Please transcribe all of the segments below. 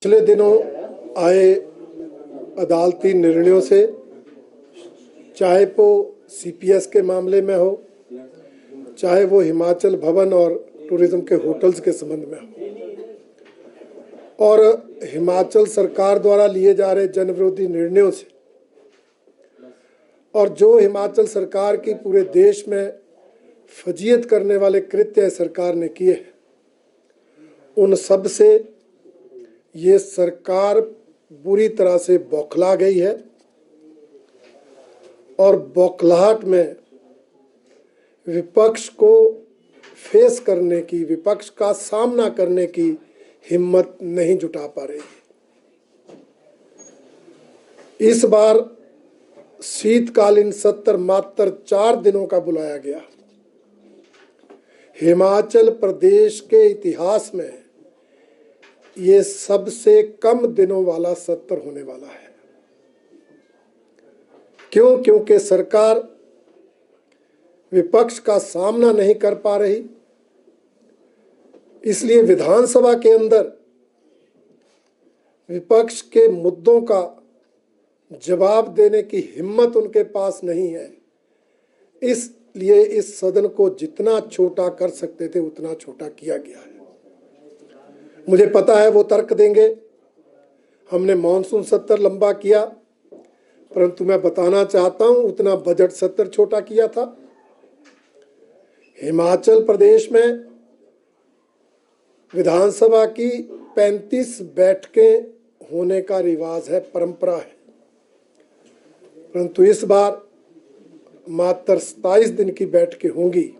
पिछले दिनों आए अदालती निर्णयों से, चाहे वो सीपीएस के मामले में हो, चाहे वो हिमाचल भवन और टूरिज्म के होटल्स के संबंध में हो, और हिमाचल सरकार द्वारा लिए जा रहे जनविरोधी निर्णयों से, और जो हिमाचल सरकार की पूरे देश में फजीयत करने वाले कृत्य सरकार ने किए हैं, उन सब से ये सरकार बुरी तरह से बौखला गई है और बौखलाहट में विपक्ष को फेस करने की, विपक्ष का सामना करने की हिम्मत नहीं जुटा पा रही है। इस बार शीतकालीन सत्र मात्र 4 दिनों का बुलाया गया। हिमाचल प्रदेश के इतिहास में ये सबसे कम दिनों वाला सत्र होने वाला है। क्यों? क्योंकि सरकार विपक्ष का सामना नहीं कर पा रही, इसलिए विधानसभा के अंदर विपक्ष के मुद्दों का जवाब देने की हिम्मत उनके पास नहीं है। इसलिए इस सदन को जितना छोटा कर सकते थे उतना छोटा किया गया है। मुझे पता है वो तर्क देंगे, हमने मॉनसून सत्र लंबा किया, परंतु मैं बताना चाहता हूं उतना बजट सत्र छोटा किया था। हिमाचल प्रदेश में विधानसभा की 35 बैठकें होने का रिवाज है, परंपरा है, परंतु इस बार मात्र 27 दिन की बैठकें होंगी।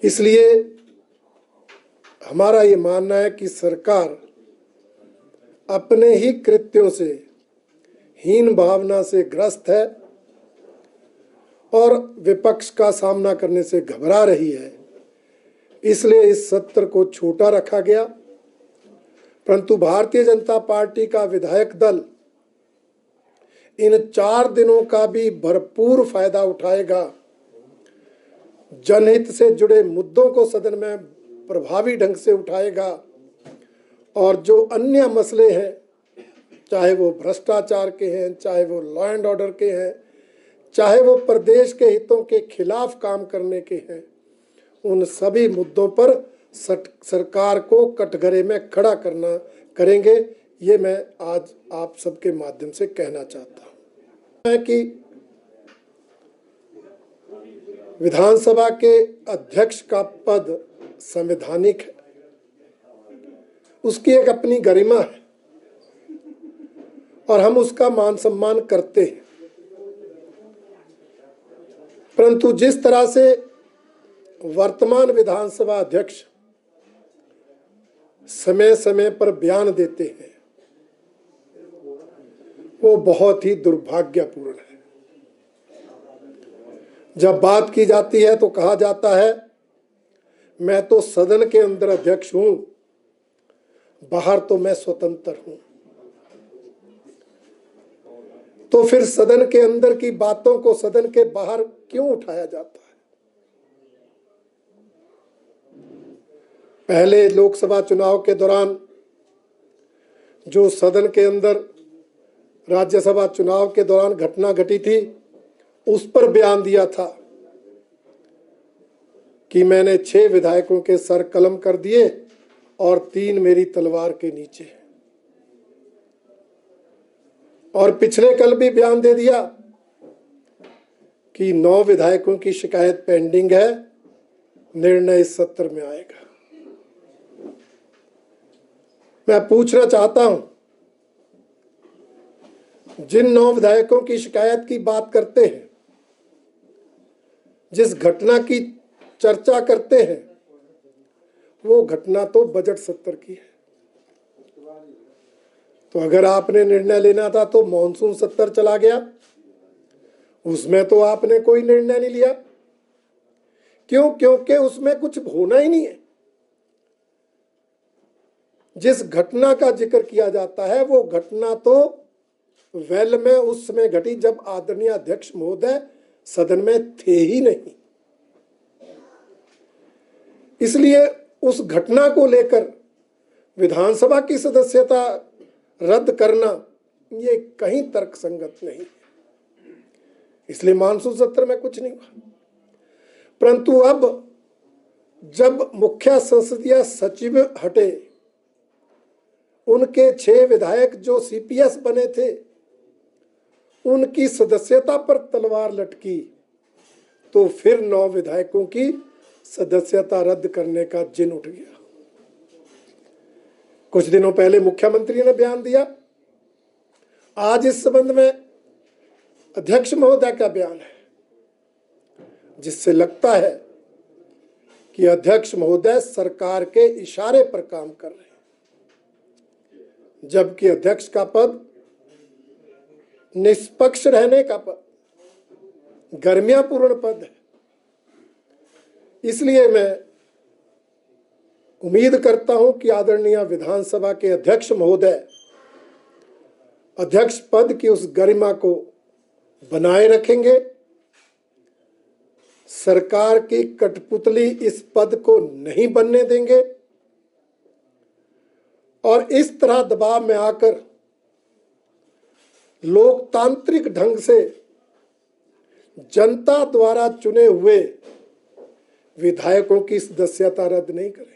इसलिए हमारा ये मानना है कि सरकार अपने ही कृत्यों से, हीन भावना से ग्रस्त है और विपक्ष का सामना करने से घबरा रही है। इसलिए इस सत्र को छोटा रखा गया, परंतु भारतीय जनता पार्टी का विधायक दल इन 4 दिनों का भी भरपूर फायदा उठाएगा। जनहित से जुड़े मुद्दों को सदन में प्रभावी ढंग से उठाएगा और जो अन्य मसले हैं, चाहे वो भ्रष्टाचार के हैं, चाहे वो लॉ एंड ऑर्डर के हैं, चाहे वो प्रदेश के हितों के खिलाफ काम करने के हैं, उन सभी मुद्दों पर सरकार को कटघरे में खड़ा करेंगे। ये मैं आज आप सबके माध्यम से कहना चाहता हूं कि विधानसभा के अध्यक्ष का पद संवैधानिक है, उसकी एक अपनी गरिमा है और हम उसका मान सम्मान करते हैं, परंतु जिस तरह से वर्तमान विधानसभा अध्यक्ष समय समय पर बयान देते हैं, वो बहुत ही दुर्भाग्यपूर्ण है। जब बात की जाती है तो कहा जाता है मैं तो सदन के अंदर अध्यक्ष हूं, बाहर तो मैं स्वतंत्र हूं। तो फिर सदन के अंदर की बातों को सदन के बाहर क्यों उठाया जाता है? पहले लोकसभा चुनाव के दौरान जो सदन के अंदर राज्यसभा चुनाव के दौरान घटना घटी थी, उस पर बयान दिया था कि मैंने 6 विधायकों के सर कलम कर दिए और 3 मेरी तलवार के नीचे। और पिछले कल भी बयान दे दिया कि 9 विधायकों की शिकायत पेंडिंग है, निर्णय इस सत्र में आएगा। मैं पूछना चाहता हूं, जिन 9 विधायकों की शिकायत की बात करते हैं, जिस घटना की चर्चा करते हैं, वो घटना तो बजट सत्र की है। तो अगर आपने निर्णय लेना था तो मॉनसून सत्र चला गया, उसमें तो आपने कोई निर्णय नहीं लिया। क्यों? क्योंकि उसमें कुछ होना ही नहीं है। जिस घटना का जिक्र किया जाता है वो घटना तो वेल में उस समय घटी जब आदरणीय अध्यक्ष महोदय सदन में थे ही नहीं। इसलिए उस घटना को लेकर विधानसभा की सदस्यता रद्द करना ये कहीं तर्कसंगत नहीं, इसलिए मानसून सत्र में कुछ नहीं हुआ। परंतु अब जब मुख्य संसदीय सचिव हटे, उनके 6 विधायक जो सीपीएस बने थे, उनकी सदस्यता पर तलवार लटकी, तो फिर 9 विधायकों की सदस्यता रद्द करने का जिन उठ गया। कुछ दिनों पहले मुख्यमंत्री ने बयान दिया, आज इस संबंध में अध्यक्ष महोदय का बयान है, जिससे लगता है कि अध्यक्ष महोदय सरकार के इशारे पर काम कर रहे हैं, जबकि अध्यक्ष का पद निष्पक्ष रहने का पद, गर्मियापूर्ण पद है। इसलिए मैं उम्मीद करता हूं कि आदरणीय विधानसभा के अध्यक्ष महोदय अध्यक्ष पद की उस गरिमा को बनाए रखेंगे, सरकार की कठपुतली इस पद को नहीं बनने देंगे और इस तरह दबाव में आकर लोकतांत्रिक ढंग से जनता द्वारा चुने हुए विधायकों की सदस्यता रद्द नहीं करेंगे,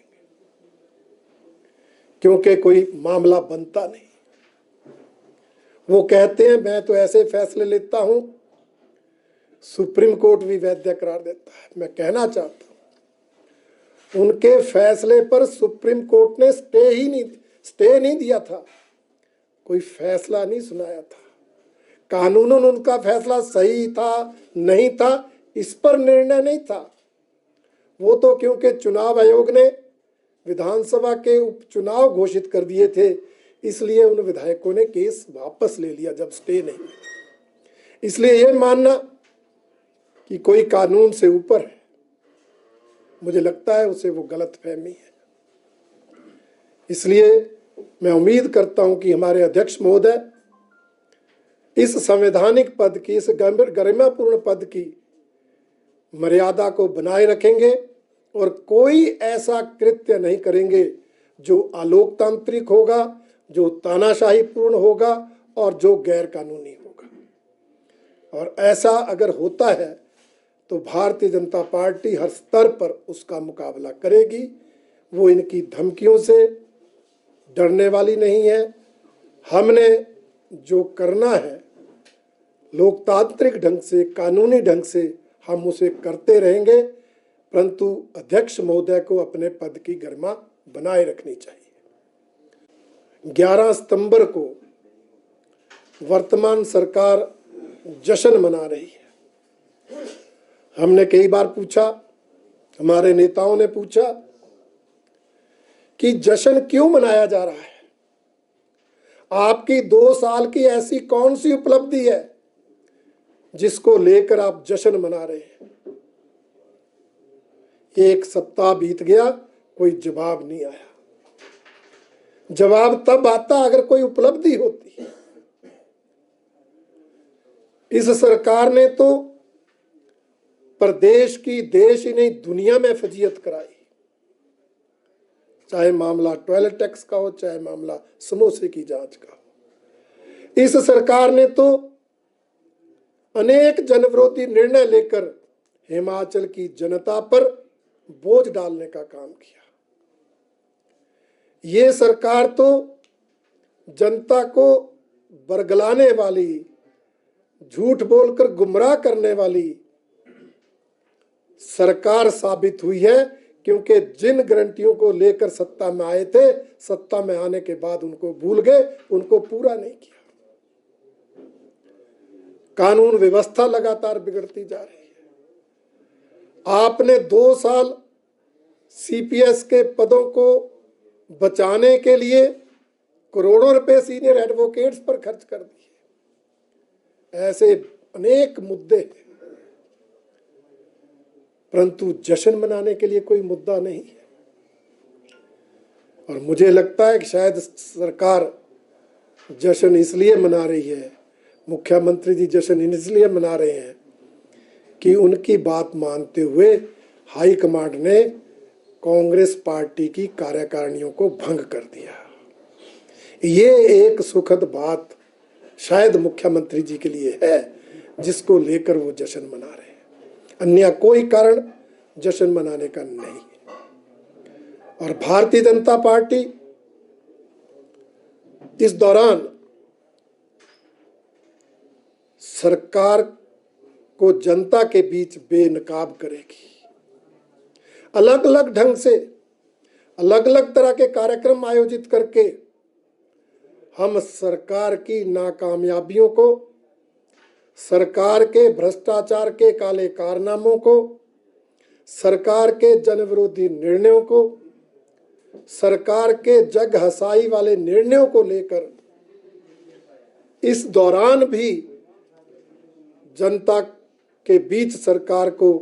क्योंकि कोई मामला बनता नहीं। वो कहते हैं मैं तो ऐसे फैसले लेता हूं सुप्रीम कोर्ट भी वैध करार देता है। मैं कहना चाहता हूं उनके फैसले पर सुप्रीम कोर्ट ने स्टे नहीं दिया था, कोई फैसला नहीं सुनाया था। कानूनन उनका फैसला सही था नहीं था इस पर निर्णय नहीं था। वो तो क्योंकि चुनाव आयोग ने विधानसभा के उपचुनाव घोषित कर दिए थे, इसलिए उन विधायकों ने केस वापस ले लिया जब स्टे नहीं। इसलिए ये मानना कि कोई कानून से ऊपर है, मुझे लगता है उसे वो गलतफहमी है। इसलिए मैं उम्मीद करता हूं कि हमारे अध्यक्ष महोदय इस संवैधानिक पद की, इस गरिमापूर्ण पद की मर्यादा को बनाए रखेंगे और कोई ऐसा कृत्य नहीं करेंगे जो अलोकतांत्रिक होगा, जो तानाशाही पूर्ण होगा और जो गैर कानूनी होगा। और ऐसा अगर होता है तो भारतीय जनता पार्टी हर स्तर पर उसका मुकाबला करेगी। वो इनकी धमकियों से डरने वाली नहीं है। हमने जो करना है लोकतांत्रिक ढंग से, कानूनी ढंग से हम उसे करते रहेंगे, परंतु अध्यक्ष महोदय को अपने पद की गरिमा बनाए रखनी चाहिए। 11 सितंबर को वर्तमान सरकार जश्न मना रही है। हमने कई बार पूछा, हमारे नेताओं ने पूछा कि जश्न क्यों मनाया जा रहा है? आपकी 2 साल की ऐसी कौन सी उपलब्धि है जिसको लेकर आप जश्न मना रहे हैं? 1 सप्ताह बीत गया, कोई जवाब नहीं आया। जवाब तब आता अगर कोई उपलब्धि होती। इस सरकार ने तो प्रदेश की, देश ही नहीं दुनिया में फजीयत कराई, चाहे मामला टॉयलेट टैक्स का हो, चाहे मामला समोसे की जांच का हो। इस सरकार ने तो अनेक जनविरोधी निर्णय लेकर हिमाचल की जनता पर बोझ डालने का काम किया। ये सरकार तो जनता को बरगलाने वाली, झूठ बोलकर गुमराह करने वाली सरकार साबित हुई है, क्योंकि जिन गारंटियों को लेकर सत्ता में आए थे, सत्ता में आने के बाद उनको भूल गए, उनको पूरा नहीं किया। कानून व्यवस्था लगातार बिगड़ती जा रही है। आपने 2 साल सीपीएस के पदों को बचाने के लिए करोड़ों रुपए सीनियर एडवोकेट्स पर खर्च कर दिए। ऐसे अनेक मुद्दे हैं, परंतु जश्न मनाने के लिए कोई मुद्दा नहीं है। और मुझे लगता है कि शायद सरकार जश्न इसलिए मना रही है, मुख्यमंत्री जी जश्न इसलिए मना रहे हैं कि उनकी बात मानते हुए हाई कमांड ने कांग्रेस पार्टी की कार्यकारिणियों को भंग कर दिया। ये एक सुखद बात शायद मुख्यमंत्री जी के लिए है, जिसको लेकर वो जश्न मना रहे हैं। अन्य कोई कारण जश्न मनाने का नहीं है। और भारतीय जनता पार्टी इस दौरान सरकार को जनता के बीच बेनकाब करेगी। अलग अलग ढंग से अलग अलग तरह के कार्यक्रम आयोजित करके हम सरकार की नाकामयाबियों को, सरकार के भ्रष्टाचार के काले कारनामों को, सरकार के जनविरोधी निर्णयों को, सरकार के जग हसाई वाले निर्णयों को लेकर इस दौरान भी जनता के बीच सरकार को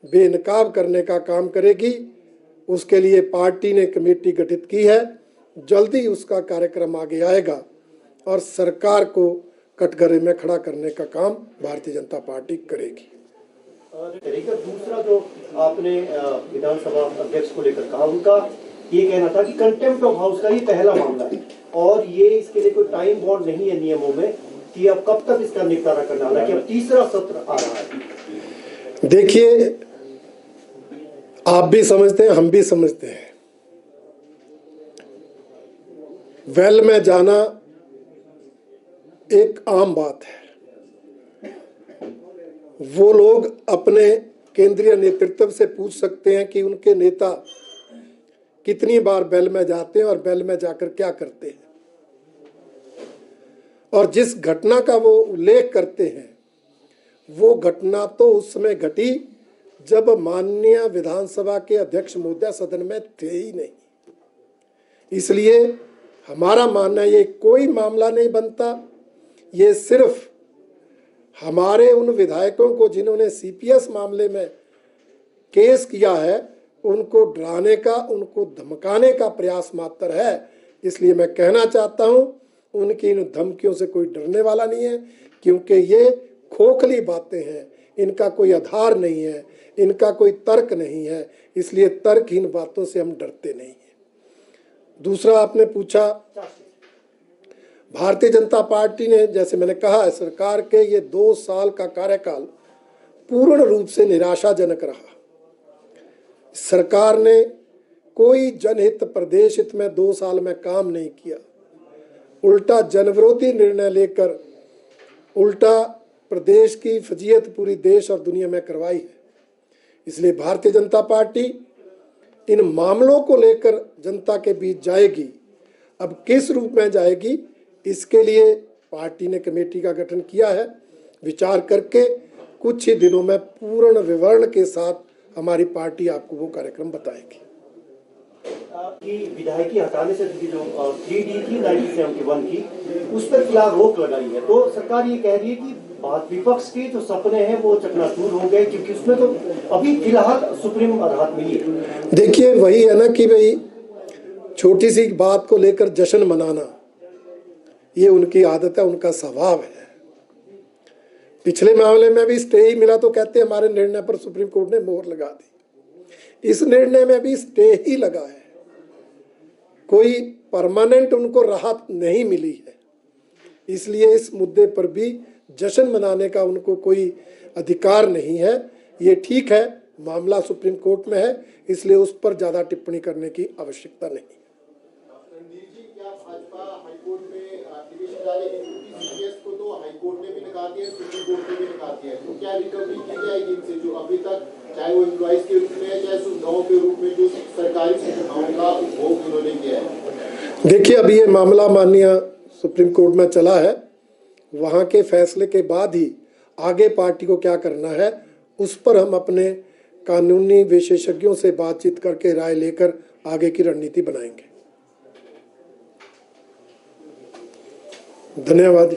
बेनकाब करने का काम करेगी। उसके लिए पार्टी ने कमेटी गठित की है। जल्दी उसका कार्यक्रम आगे आएगा और सरकार को कटघरे में खड़ा करने का काम भारतीय जनता पार्टी करेगी। दूसरा जो आपने विधानसभा अध्यक्ष को लेकर कहा, उनका ये कहना था कि कंटेम्प्ट ऑफ हाउस का ये पहला मामला है और ये इसके लिए कोई टाइम बॉन्ड नहीं है नियमों में कि अब कब तक इसका निपटारा करना, हालांकि अब तीसरा सत्र आ रहा है। देखिए, आप भी समझते हैं, हम भी समझते हैं, वेल में जाना एक आम बात है। वो लोग अपने केंद्रीय नेतृत्व से पूछ सकते हैं कि उनके नेता कितनी बार बेल में जाते हैं और बेल में जाकर क्या करते हैं। और जिस घटना का वो उल्लेख करते हैं, वो घटना तो उस समय घटी जब माननीय विधानसभा के अध्यक्ष महोदय सदन में थे ही नहीं। इसलिए हमारा मानना है ये कोई मामला नहीं बनता। ये सिर्फ हमारे उन विधायकों को जिन्होंने सीपीएस मामले में केस किया है, उनको डराने का, उनको धमकाने का प्रयास मात्र है। इसलिए मैं कहना चाहता हूं, उनकी इन धमकियों से कोई डरने वाला नहीं है, क्योंकि ये खोखली बातें हैं, इनका कोई आधार नहीं है, इनका कोई तर्क नहीं है। इसलिए तर्कहीन बातों से हम डरते नहीं हैं। दूसरा आपने पूछा, भारतीय जनता पार्टी ने, जैसे मैंने कहा है, सरकार के ये 2 साल का कार्यकाल पूर्ण रूप से निराशाजनक रहा। सरकार ने कोई जनहित, प्रदेश हित में 2 साल में काम नहीं किया। उल्टा जनविरोधी निर्णय लेकर उल्टा प्रदेश की फजीयत पूरी देश और दुनिया में करवाई है। इसलिए भारतीय जनता पार्टी इन मामलों को लेकर जनता के बीच जाएगी। अब किस रूप में जाएगी, इसके लिए पार्टी ने कमेटी का गठन किया है। विचार करके कुछ ही दिनों में पूर्ण विवरण के साथ हमारी पार्टी आपको वो कार्यक्रम बताएगी। कि विधायकी हटाने से जो 3D थी 97 की, उस पर फिलहाल रोक लगाई है, तो सरकार ये कह रही है कि विपक्ष के जो सपने हैं वो चकनाचूर हो गए, क्योंकि उसमें तो अभी फिलहाल सुप्रीम राहत मिली है। देखिए, वही है ना कि भाई छोटी सी बात को लेकर जश्न मनाना ये उनकी आदत है, उनका स्वभाव है। पिछले मामले में भी स्टे ही मिला तो कहते हमारे निर्णय पर सुप्रीम कोर्ट ने मोहर लगा दी। इस निर्णय में भी स्टे ही लगा है, कोई परमानेंट उनको राहत नहीं मिली है। इसलिए इस मुद्दे पर भी जश्न मनाने का उनको कोई अधिकार नहीं है। ये ठीक है, मामला सुप्रीम कोर्ट में है, इसलिए उस पर ज्यादा टिप्पणी करने की आवश्यकता नहीं। हाईकोर्ट ने भी नकार दिया, सुप्रीम कोर्ट ने भी नकार दिया, तो क्या रिकवरी की जाएगी इनसे, जो अभी तक चाहे वो एम्प्लॉइज के रूप में है, चाहे सुविधाओं के रूप में जो सरकारी सुविधाओं का उपभोग उन्होंने किया है? देखिए, अभी ये मामला माननीय सुप्रीम कोर्ट में चला है। वहाँ के फैसले के बाद ही आगे पार्टी को क्या करना है, उस पर हम अपने कानूनी विशेषज्ञों से बातचीत करके राय लेकर आगे की रणनीति बनाएंगे। धन्यवाद।